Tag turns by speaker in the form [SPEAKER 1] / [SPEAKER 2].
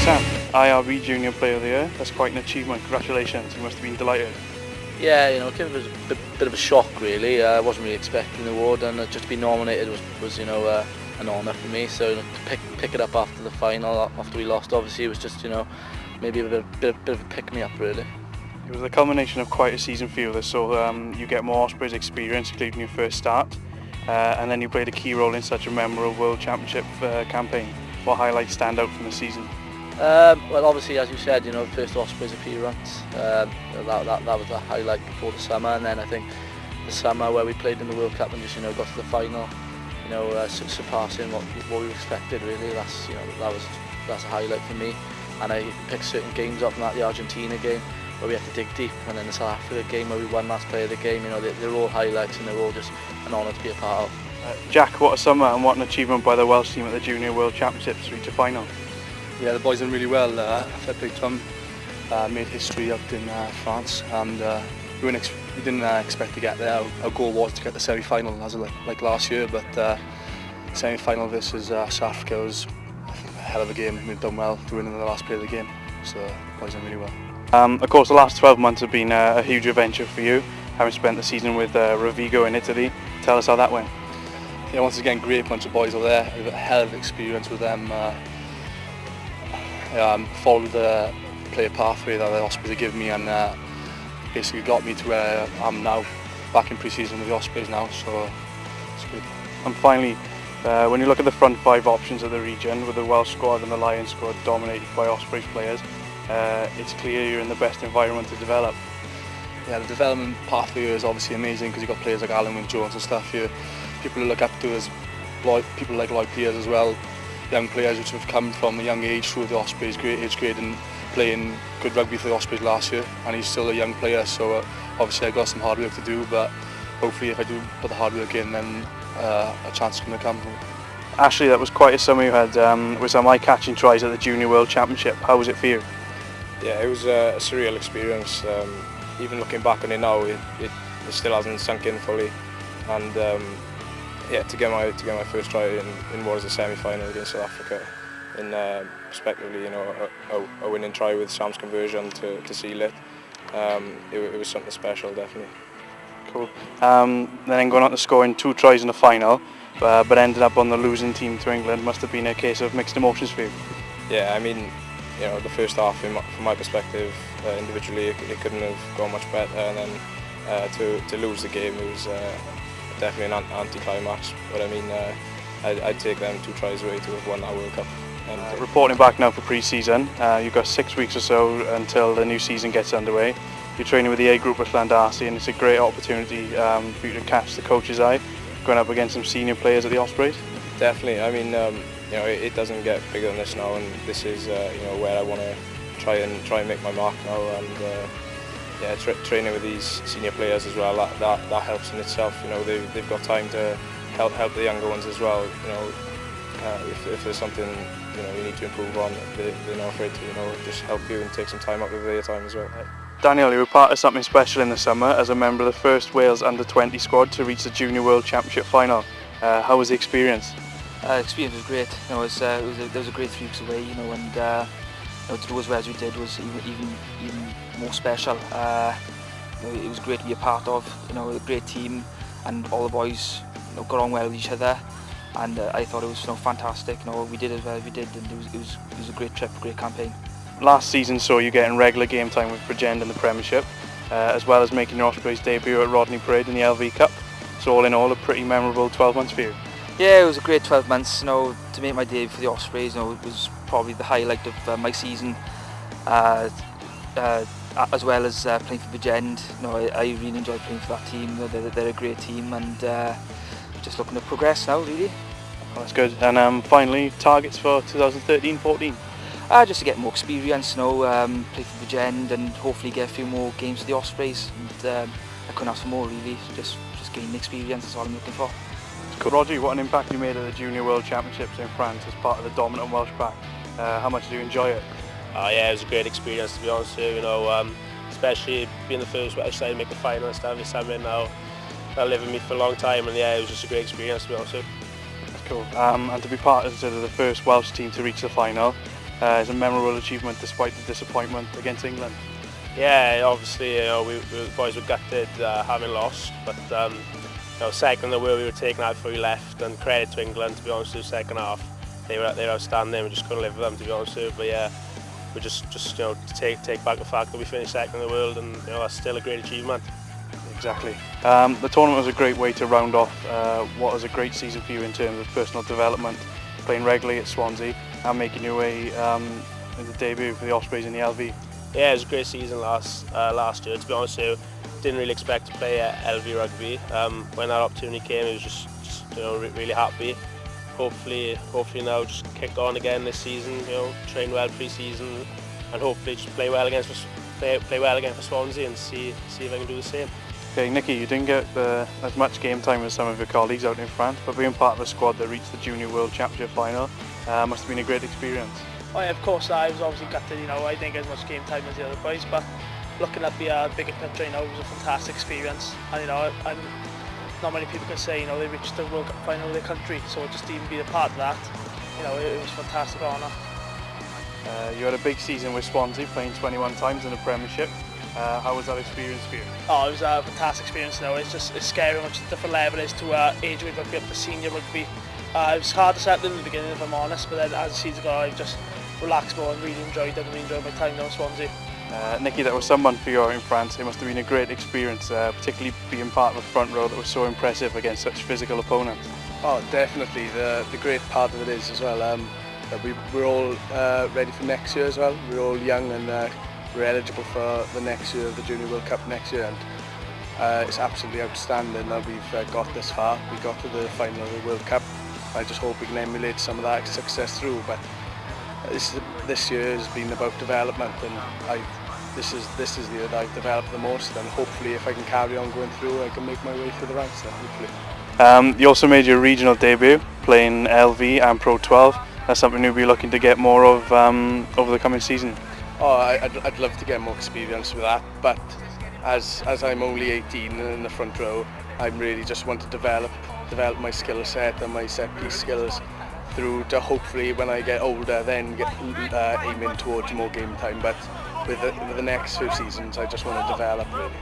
[SPEAKER 1] Sam, IRB Junior Player of the Year, that's quite an achievement, congratulations, you must have been delighted.
[SPEAKER 2] Yeah, it came as a bit of a shock really. I wasn't really expecting the award, and just to be nominated was an honour for me. So to pick it up after the final, after we lost, obviously it was just maybe a bit of a pick me up really.
[SPEAKER 1] It was the culmination of quite a season for you, so you get more Ospreys experience, including your first start, and then you played a key role in such a memorable World Championship campaign. What highlights stand out from the season?
[SPEAKER 2] Well, obviously, as you said, first Ospreys appearance, that was the highlight before the summer, and then I think the summer where we played in the World Cup and just got to the final, surpassing what we expected really. That's a highlight for me, and I picked certain games up from that, the Argentina game where we had to dig deep, and then the South Africa game where we won last play of the game. They're all highlights, and they're all just an honour to be a part of.
[SPEAKER 1] Jack, what a summer and what an achievement by the Welsh team at the Junior World Championships to reach a final.
[SPEAKER 3] Yeah, the boys done really well. Fair play to them. Made history out in France, and we didn't expect to get there. Our goal was to get the semi-final, as like last year, but semi-final versus South Africa was a hell of a game. We've done well to win in the last play of the game, so the boys done really well.
[SPEAKER 1] Of course, the last 12 months have been a huge adventure for you, having spent the season with Rugby in Italy. Tell us how that went.
[SPEAKER 3] Yeah, once again, great bunch of boys over there. I've got a hell of experience with them. Followed the player pathway that the Ospreys have given me, and basically got me to where I am now, back in pre-season with the Ospreys now, so it's good.
[SPEAKER 1] And finally, when you look at the front five options of the region, with the Welsh squad and the Lions squad dominated by Ospreys players, it's clear you're in the best environment to develop.
[SPEAKER 3] Yeah, the development pathway is obviously amazing because you've got players like Alan Wynne-Jones and stuff here. People who look up to us, people like Lloyd Piers as well, young players which have come from a young age through the Ospreys, great age grade, and playing good rugby for the Ospreys last year, and he's still a young player, so obviously I've got some hard work to do, but hopefully if I do put the hard work in, then a chance is going to come.
[SPEAKER 1] Ashley, that was quite a summer you had with some eye-catching tries at the Junior World Championship. How was it for you?
[SPEAKER 4] Yeah, it was a surreal experience. Even looking back on it now, it still hasn't sunk in fully, and yeah, to get my first try in what is a semi-final against South Africa, in respectively, a winning try with Sam's conversion to seal it. It was something special, definitely.
[SPEAKER 1] Cool. Then going on to scoring 2 tries in the final, but ended up on the losing team to England. Must have been a case of mixed emotions for you.
[SPEAKER 4] Yeah, I mean, the first half, from my perspective, individually, it couldn't have gone much better, and then to lose the game, it was definitely an anti-climax. But I mean, I'd take them 2 tries away to have won that World Cup. And,
[SPEAKER 1] reporting back now for pre-season, you've got 6 weeks or so until the new season gets underway. You're training with the A group at Llandarcy, and it's a great opportunity for you to catch the coach's eye, going up against some senior players at the Ospreys.
[SPEAKER 4] Definitely. I mean, it doesn't get bigger than this now, and this is where I want to try and make my mark now, and yeah, training with these senior players as well, that helps in itself. They've got time to help the younger ones as well. If there's something you need to improve on, they're not afraid to just help you and take some time out of their time as well.
[SPEAKER 1] Daniel, you were part of something special in the summer as a member of the first Wales under-20 squad to reach the Junior World Championship final. How was the experience?
[SPEAKER 5] The experience was great. There was a great 3 weeks away, and to do as well as we did was even more special. It was great to be a part of. A great team, and all the boys got on well with each other, and I thought it was fantastic. We did as well as we did, and it was a great trip, a great campaign.
[SPEAKER 1] Last season saw you getting regular game time with Bridgend in the Premiership, as well as making your Ospreys debut at Rhodri Parade in the LV Cup. So all in all, a pretty memorable 12 months for you.
[SPEAKER 5] Yeah, it was a great 12 months. To make my debut for the Ospreys, it was probably the highlight of my season, as well as playing for Bridgend. I really enjoyed playing for that team. They're a great team, and just looking to progress now, really.
[SPEAKER 1] Oh, that's good. And finally, targets for 2013-14.
[SPEAKER 5] Just to get more experience, play for Bridgend, and hopefully get a few more games for the Ospreys. And I couldn't ask for more, really. Just gain experience. That's all I'm looking for.
[SPEAKER 1] Rhodri, what an impact you made at the Junior World Championships in France as part of the dominant Welsh pack. How much did you enjoy it?
[SPEAKER 6] Yeah, it was a great experience, to be honest with you. Especially being the first Welsh side to make the final and stuff. It's something that'll live with me for a long time, and yeah, it was just a great experience, to be honest with you.
[SPEAKER 1] That's cool. And to be part of the first Welsh team to reach the final, It's a memorable achievement despite the disappointment against England.
[SPEAKER 6] Yeah, obviously, the boys were gutted having lost, but second in the world we were taken out before we left, and credit to England, to be honest, with the second half. They were outstanding. We just couldn't live with them, to be honest with you. But yeah, we just take back the fact that we finished second in the world, and that's still a great achievement.
[SPEAKER 1] Exactly. The tournament was a great way to round off what was a great season for you in terms of personal development, playing regularly at Swansea and making your way in the debut for the Ospreys in the LV.
[SPEAKER 6] Yeah, it was a great season last year. To be honest with you, didn't really expect to play at LV Rugby. When that opportunity came, I was just really happy. Hopefully now just kick on again this season. Train well pre-season, and hopefully just play well again for Swansea and see if I can do the same.
[SPEAKER 1] Okay, Nicky, you didn't get as much game time as some of your colleagues out in France, but being part of a squad that reached the Junior World Championship final must have been a great experience.
[SPEAKER 7] Oh yeah, of course, I was obviously gutted, I didn't get as much game time as the other boys, but looking at the bigger picture, it was a fantastic experience, and not many people can say, they reached the World Cup final of their country, so just to even be a part of that, it was a fantastic honour.
[SPEAKER 1] You had a big season with Swansea, playing 21 times in the Premiership. How was that experience for you?
[SPEAKER 7] Oh, it was a fantastic experience. It's scary how much different level it is to age weight rugby up to senior rugby. It was hard to settle in the beginning, if I'm honest, but then as the season got, I've just relaxed more and really enjoyed it and really enjoyed my time down in Swansea.
[SPEAKER 1] Nicky, that was some month for you out in France. It must have been a great experience, particularly being part of a front row that was so impressive against such physical opponents.
[SPEAKER 3] Oh, definitely. The great part of it is as well, we're all ready for next year as well. We're all young and we're eligible for the next year, the Junior World Cup next year, and it's absolutely outstanding that we've got this far. We got to the final of the World Cup. I just hope we can emulate some of that success through, but this year has been about development, and this is the year that I've developed the most, and hopefully if I can carry on going through, I can make my way through the ranks then, hopefully.
[SPEAKER 1] You also made your regional debut, playing LV and Pro 12. That's something you'll be looking to get more of over the coming season.
[SPEAKER 3] Oh, I'd love to get more experience with that, but as I'm only 18 and in the front row, I really just want to develop my skill set and my set piece skills through to hopefully when I get older then get aiming towards more game time. But with the next few seasons, I just want to develop really.